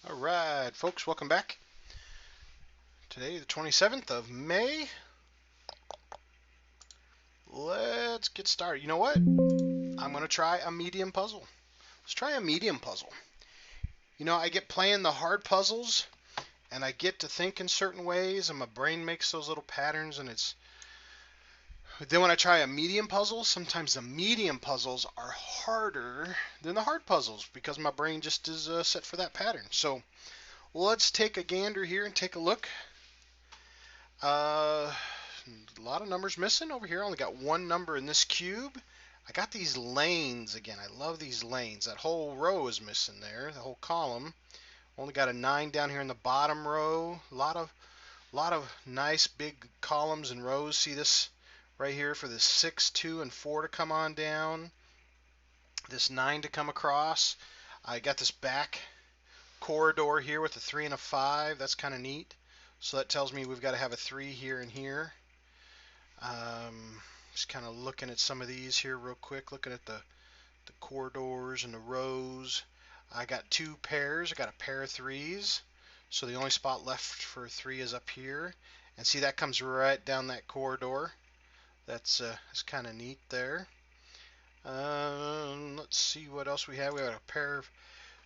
All right, folks, welcome back. Today, the 27th of May. Let's get started. You know what? I'm going to try a medium puzzle. Let's try a medium puzzle. You know, I get playing the hard puzzles, and I get to think in certain ways, and my brain makes those little patterns, and it's... Then when I try a medium puzzle, sometimes the medium puzzles are harder than the hard puzzles because my brain just is set for that pattern. So let's take a gander here and take a look. A lot of numbers missing over here. I only got one number in this cube. I got these lanes again. I love these lanes. That whole row is missing there, the whole column. Only got a 9 down here in the bottom row. A lot of nice big columns and rows. See this right here for the 6, 2, and 4 to come on down. This 9 to come across. I got this back corridor here with a 3 and a 5. That's kind of neat. So that tells me we've got to have a 3 here and here. Just kind of looking at some of these here real quick, looking at the corridors and the rows. I got two pairs. I got a pair of 3s. So the only spot left for 3 is up here. And see, that comes right down that corridor. That's kind of neat there. Let's see what else we have. We have a pair of...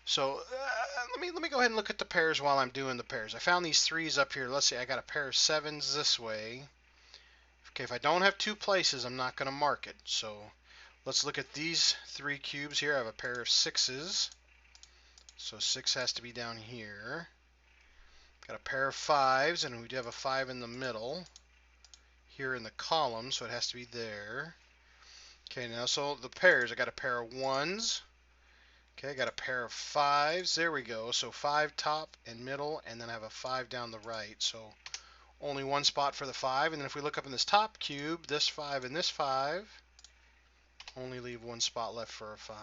So let me go ahead and look at the pairs while I'm doing the pairs. I found these 3s up here. Let's see, I got a pair of 7s this way. Okay, if I don't have 2 places, I'm not going to mark it. So let's look at these 3 cubes here. I have a pair of 6s. So 6 has to be down here. Got a pair of 5s, and we do have a 5 in the middle here in the column, so it has to be there. Okay, now so the pairs, I got a pair of 1s. Okay, I got a pair of 5s. There we go. So 5 top and middle, and then I have a 5 down the right. So only one spot for the 5. And then if we look up in this top cube, this 5 and this 5, only leave one spot left for a 5.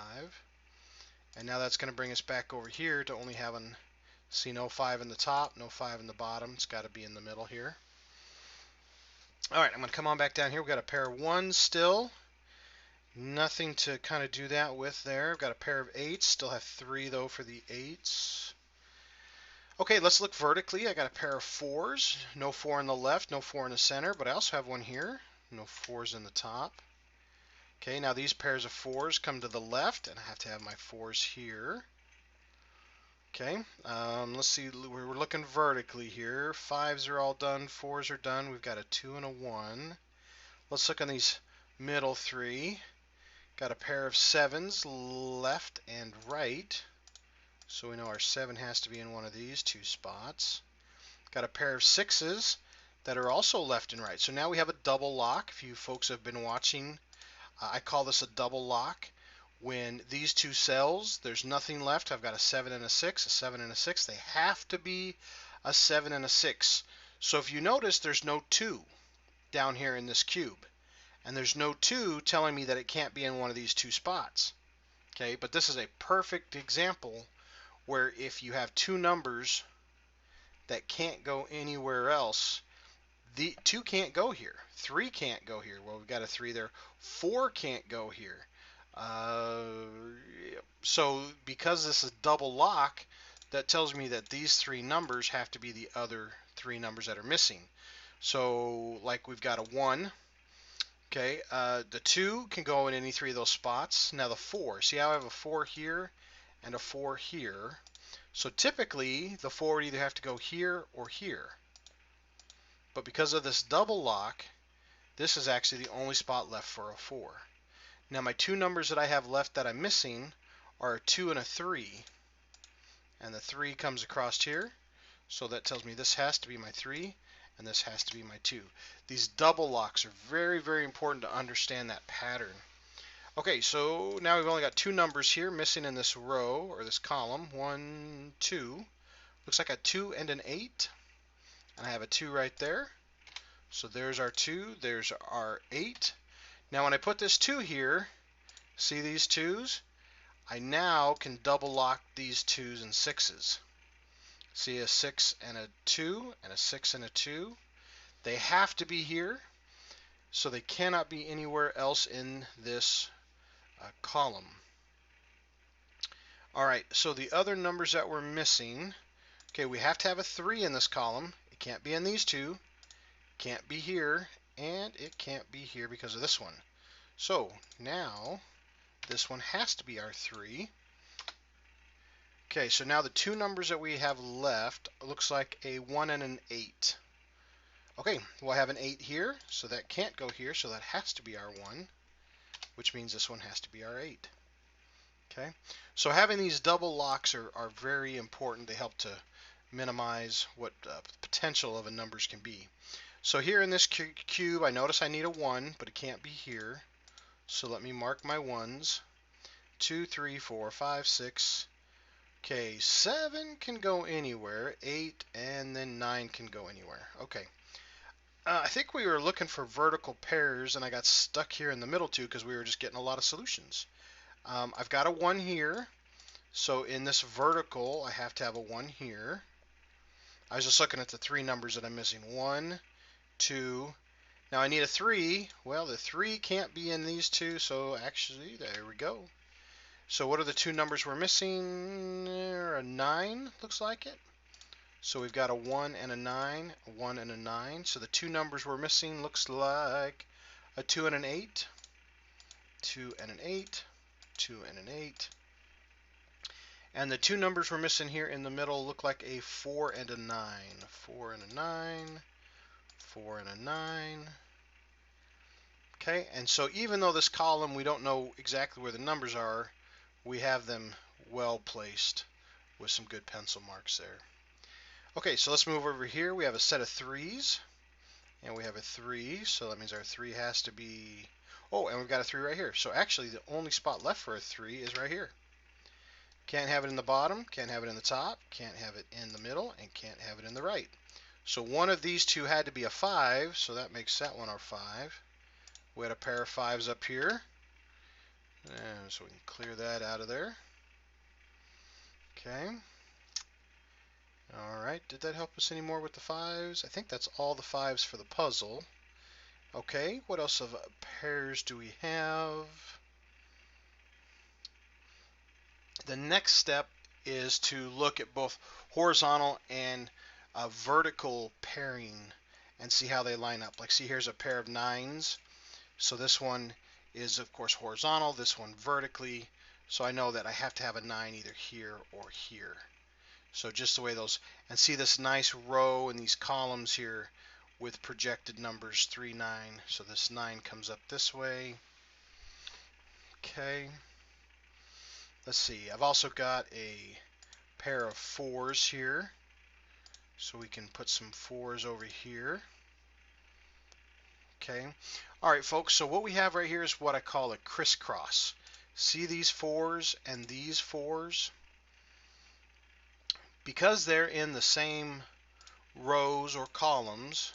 And now that's going to bring us back over here to only having, see, no 5 in the top, no 5 in the bottom. It's got to be in the middle here. All right, I'm going to come on back down here. We've got a pair of 1s still. Nothing to kind of do that with there. I've got a pair of 8s. Still have 3 though for the 8s. Okay, let's look vertically. I got a pair of 4s. No 4 in the left, no 4 in the center, but I also have one here. No 4s in the top. Okay, now these pairs of 4s come to the left, and I have to have my 4s here. Okay, let's see. We're looking vertically here. 5s are all done. 4s are done. We've got a 2 and a 1. Let's look on these middle 3. Got a pair of 7s left and right. So we know our 7 has to be in one of these 2 spots. Got a pair of 6s that are also left and right. So now we have a double lock. If you folks have been watching, I call this a double lock. When these 2 cells, there's nothing left. I've got a 7 and a 6, a 7 and a 6. They have to be a 7 and a 6. So if you notice, there's no 2 down here in this cube. And there's no 2 telling me that it can't be in one of these 2 spots. Okay, but this is a perfect example where if you have 2 numbers that can't go anywhere else, the 2 can't go here, 3 can't go here. Well, we've got a 3 there. 4 can't go here. So because this is double lock, that tells me that these 3 numbers have to be the other 3 numbers that are missing. So like we've got a 1. Okay, the 2 can go in any 3 of those spots. Now the 4, see how I have a 4 here and a 4 here. So typically the 4 would either have to go here or here. But because of this double lock, this is actually the only spot left for a 4. Now my 2 numbers that I have left that I'm missing are a 2 and a 3. And the 3 comes across here. So that tells me this has to be my 3. And this has to be my 2. These double locks are very, very important to understand that pattern. Okay, so now we've only got 2 numbers here missing in this row, or this column. 1, 2. Looks like a 2 and an 8. And I have a 2 right there. So there's our 2, there's our 8. Now when I put this 2 here, see these 2's? I now can double lock these 2's and 6's. See a 6 and a 2 and a 6 and a 2. They have to be here, so they cannot be anywhere else in this column. All right, so the other numbers that we're missing, Okay, we have to have a 3 in this column. It can't be in these two, can't be here, and it can't be here because of this one. So now this one has to be our 3. Okay, so now the two numbers that we have left looks like a 1 and an 8. Okay, we'll have an 8 here, so that can't go here, so that has to be our 1, which means this one has to be our 8. Okay, so having these double locks are very important. They help to minimize what potential of a numbers can be. So here in this cube, I notice I need a 1, but it can't be here. So let me mark my 1s. 2, 3, 4, 5, 6. Okay, 7 can go anywhere. 8 and then 9 can go anywhere. Okay. I think we were looking for vertical pairs, and I got stuck here in the middle too because we were just getting a lot of solutions. I've got a 1 here. So in this vertical, I have to have a 1 here. I was just looking at the 3 numbers that I'm missing. 1, 2. Now I need a 3. Well, the 3 can't be in these two, so actually, there we go. So what are the 2 numbers we're missing? A 9, looks like it. So we've got a 1 and a 9, a 1 and a 9. So the 2 numbers we're missing looks like a 2 and an 8, 2 and an 8, 2 and an 8. And the 2 numbers we're missing here in the middle look like a 4 and a 9, 4 and a 9, 4 and a 9. Okay, and so even though this column we don't know exactly where the numbers are, we have them well placed with some good pencil marks there. Okay, so let's move over here. We have a set of 3s, and we have a 3, so that means our 3 has to be... Oh, and we've got a 3 right here. So actually the only spot left for a 3 is right here. Can't have it in the bottom, can't have it in the top, can't have it in the middle, and can't have it in the right. So one of these two had to be a 5, so that makes that one our 5. We had a pair of 5s up here, and so we can clear that out of there. Okay. Alright, did that help us any more with the 5s? I think that's all the 5s for the puzzle. Okay, what else of pairs do we have? The next step is to look at both horizontal and vertical pairing and see how they line up. Like, see, here's a pair of 9s. So this one is, of course, horizontal, this one vertically. So I know that I have to have a 9 either here or here. So just the way those, and see this nice row and these columns here with projected numbers 3, 9. So this 9 comes up this way. Okay. Let's see, I've also got a pair of 4s here. So we can put some 4s over here. Okay. All right, folks, so what we have right here is what I call a crisscross. See these 4s and these 4s? Because they're in the same rows or columns,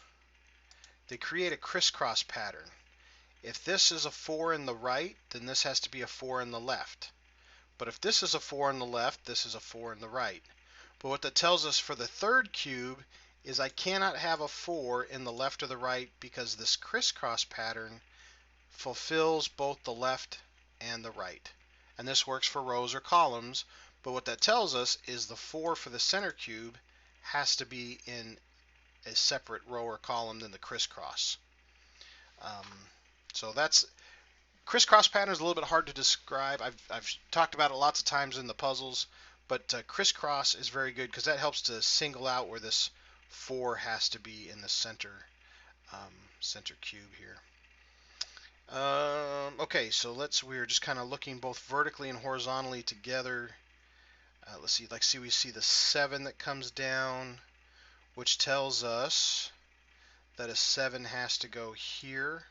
they create a crisscross pattern. If this is a 4 in the right, then this has to be a 4 in the left. But if this is a 4 in the left, this is a 4 in the right. But what that tells us for the third cube is I cannot have a 4 in the left or the right because this crisscross pattern fulfills both the left and the right. And this works for rows or columns, but what that tells us is the 4 for the center cube has to be in a separate row or column than the crisscross. So that's crisscross pattern is a little bit hard to describe. I've talked about it lots of times in the puzzles, but crisscross is very good because that helps to single out where this 4 has to be in the center cube here. Okay, so we're just kind of looking both vertically and horizontally together. Let's see, we see the 7 that comes down, which tells us that a 7 has to go here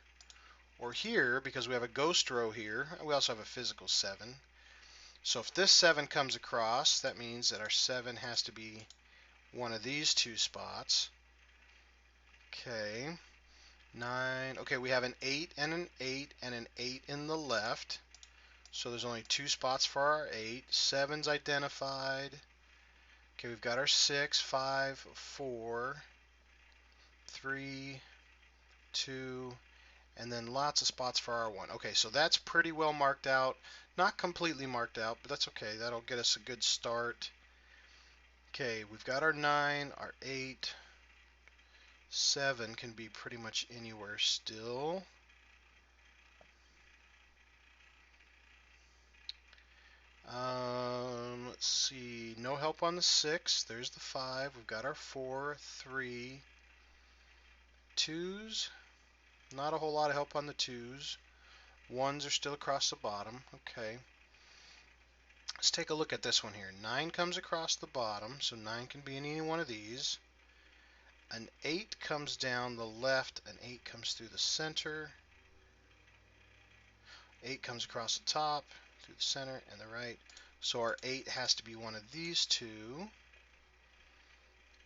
or here because we have a ghost row here. We also have a physical 7. So if this 7 comes across, that means that our 7 has to be one of these two spots. Okay, 9. Okay, we have an 8 and an 8 and an 8 in the left. So there's only 2 spots for our 8. 7's identified. Okay, we've got our 6, 5, 4, 3, 2, and then lots of spots for our 1. Okay, so that's pretty well marked out. Not completely marked out, but that's okay. That'll get us a good start. Okay, we've got our 9, our 8, 7 can be pretty much anywhere still. Let's see, no help on the 6, there's the 5, we've got our 4, 3, 2s, not a whole lot of help on the 2s, 1s are still across the bottom. Okay, let's take a look at this one here. 9 comes across the bottom, so 9 can be in any one of these. An 8 comes down the left, an 8 comes through the center, 8 comes across the top, through the center, and the right. So our 8 has to be one of these two.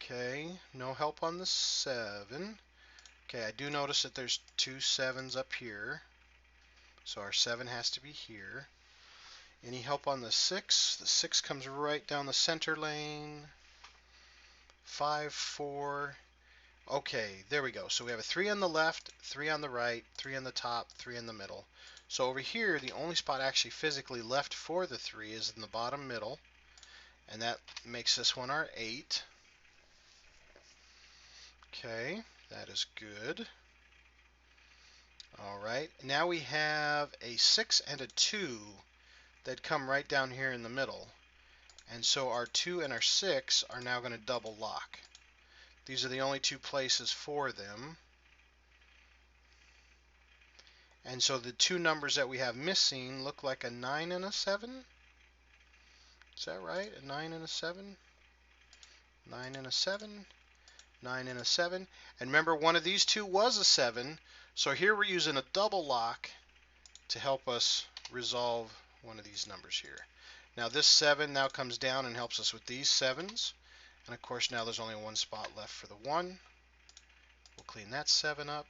Okay, no help on the 7. Okay, I do notice that there's 2 7s up here. So our 7 has to be here. Any help on the 6? The 6 comes right down the center lane. 5, 4. Okay, there we go. So we have a 3 on the left, 3 on the right, 3 on the top, 3 in the middle. So over here, the only spot actually physically left for the 3 is in the bottom middle. And that makes this one our 8. Okay, that is good. All right, now we have a 6 and a 2 that come right down here in the middle. And so our 2 and our 6 are now going to double lock. These are the only two places for them. And so the two numbers that we have missing look like a 9 and a 7. Is that right? A 9 and a 7? 9 and a 7. 9 and a 7. And remember, one of these two was a 7. So here we're using a double lock to help us resolve one of these numbers here. Now this 7 now comes down and helps us with these 7s. And of course now there's only one spot left for the 1. We'll clean that 7 up.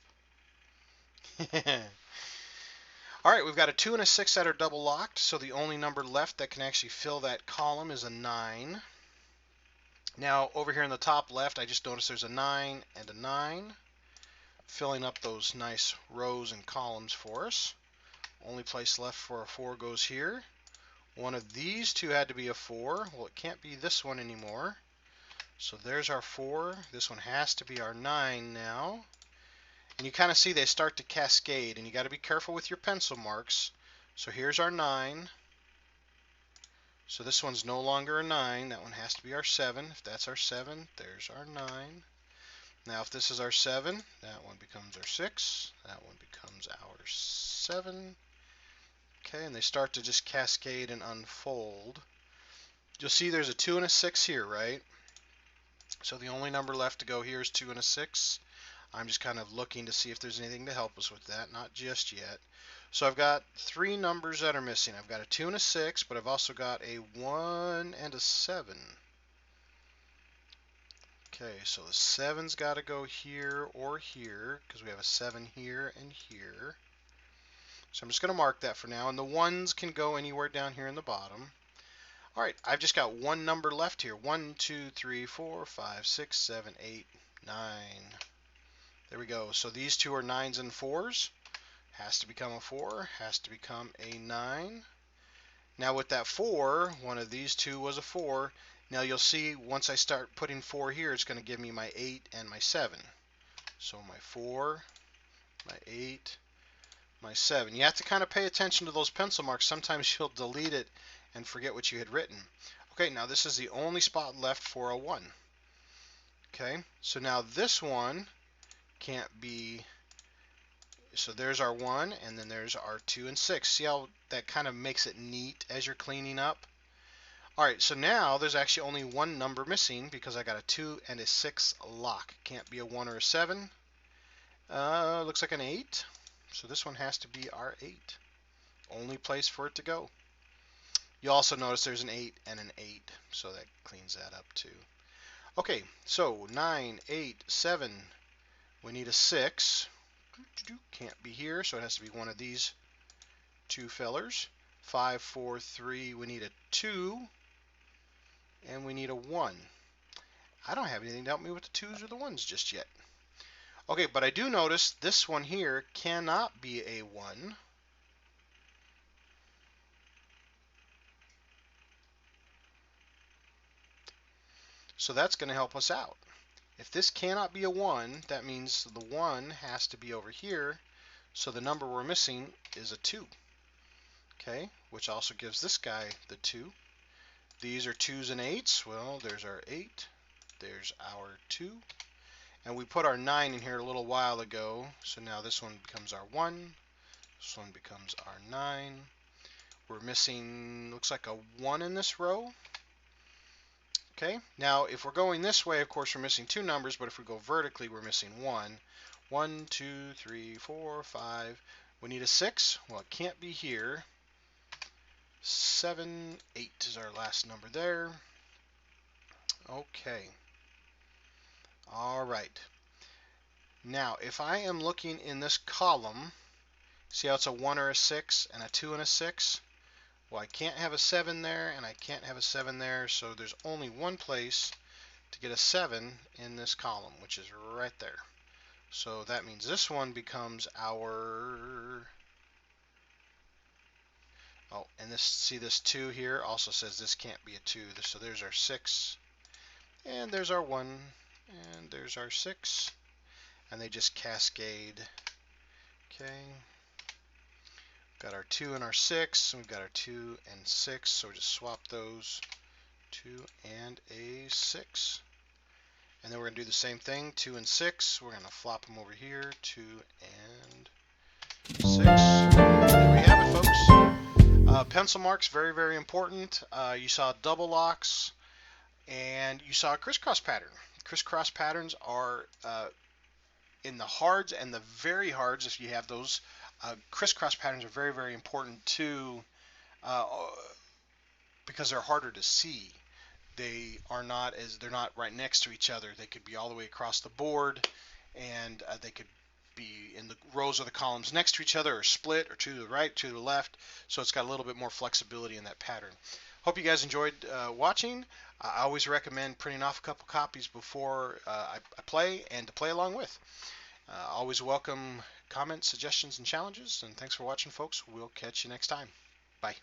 Alright, we've got a 2 and a 6 that are double locked, so the only number left that can actually fill that column is a 9. Now over here in the top left, I just noticed there's a 9 and a 9, filling up those nice rows and columns for us. Only place left for a 4 goes here. One of these two had to be a 4. Well, it can't be this one anymore. So there's our 4. This one has to be our 9 now. And you kind of see they start to cascade, and you got to be careful with your pencil marks. So here's our 9. So this one's no longer a 9. That one has to be our 7. If that's our 7, there's our 9. Now if this is our 7, that one becomes our 6. That one becomes our 7. Okay, and they start to just cascade and unfold. You'll see there's a 2 and a 6 here, right? So the only number left to go here is 2 and a 6. I'm just kind of looking to see if there's anything to help us with that. Not just yet. So I've got 3 numbers that are missing. I've got a 2 and a 6, but I've also got a 1 and a 7. Okay, so the 7's got to go here or here, because we have a 7 here and here. So I'm just going to mark that for now, and the 1's can go anywhere down here in the bottom. Alright, I've just got one number left here. 1, 2, 3, 4, 5, 6, 7, 8, 9. There we go. So these two are 9s and 4s. Has to become a 4, has to become a 9. Now with that 4, one of these two was a 4. Now you'll see once I start putting 4 here, it's going to give me my 8 and my 7. So my 4, my 8, my 7. You have to kind of pay attention to those pencil marks. Sometimes you'll delete it and forget what you had written. Okay, now this is the only spot left for a 1. Okay, so now this one can't be, so there's our 1, and then there's our 2 and 6. See how that kind of makes it neat as you're cleaning up? Alright, so now there's actually only one number missing because I got a 2 and a 6 lock. Can't be a 1 or a 7. Looks like an 8. So this one has to be our 8. Only place for it to go. You also notice there's an 8 and an 8, so that cleans that up too. Okay, so 9, 8, 7. We need a 6. Can't be here, so it has to be one of these two fellers. 5, 4, 3. We need a 2. And we need a 1. I don't have anything to help me with the 2s or the 1s just yet. Okay, but I do notice this one here cannot be a 1. So that's going to help us out. If this cannot be a 1, that means the 1 has to be over here. So the number we're missing is a 2. Okay, which also gives this guy the 2. These are 2s and 8s. Well, there's our 8. There's our 2. And we put our 9 in here a little while ago. So now this one becomes our 1. This one becomes our 9. We're missing, looks like a 1 in this row. Okay, now if we're going this way, of course, we're missing 2 numbers, but if we go vertically, we're missing 1. 1, 2, 3, 4, 5. We need a 6. Well, it can't be here. 7, 8 is our last number there. Okay. All right. Now, if I am looking in this column, see how it's a 1 or a 6 and a 2 and a 6? Well, I can't have a 7 there, and I can't have a 7 there, so there's only one place to get a 7 in this column, which is right there. So that means this one becomes our... Oh, and this, see this 2 here also says this can't be a 2. So there's our 6, and there's our 1, and there's our 6, and they just cascade. Okay. Got our 2 and our 6, and we've got our 2 and 6, so we just swap those, 2 and a 6. And then we're going to do the same thing, 2 and 6. We're going to flop them over here, 2 and 6. There we have it, folks. Pencil marks, very, very important. You saw double locks, and you saw a crisscross pattern. Crisscross patterns are in the hards and the very hards, if you have those. Crisscross patterns are very, very important too, because they're harder to see. They're not right next to each other. They could be all the way across the board, and they could be in the rows of the columns next to each other, or split, or to the right, to the left. So it's got a little bit more flexibility in that pattern. Hope you guys enjoyed watching. I always recommend printing off a couple copies before I play, and to play along with. Always welcome comments, suggestions, and challenges. And thanks for watching, folks. We'll catch you next time. Bye.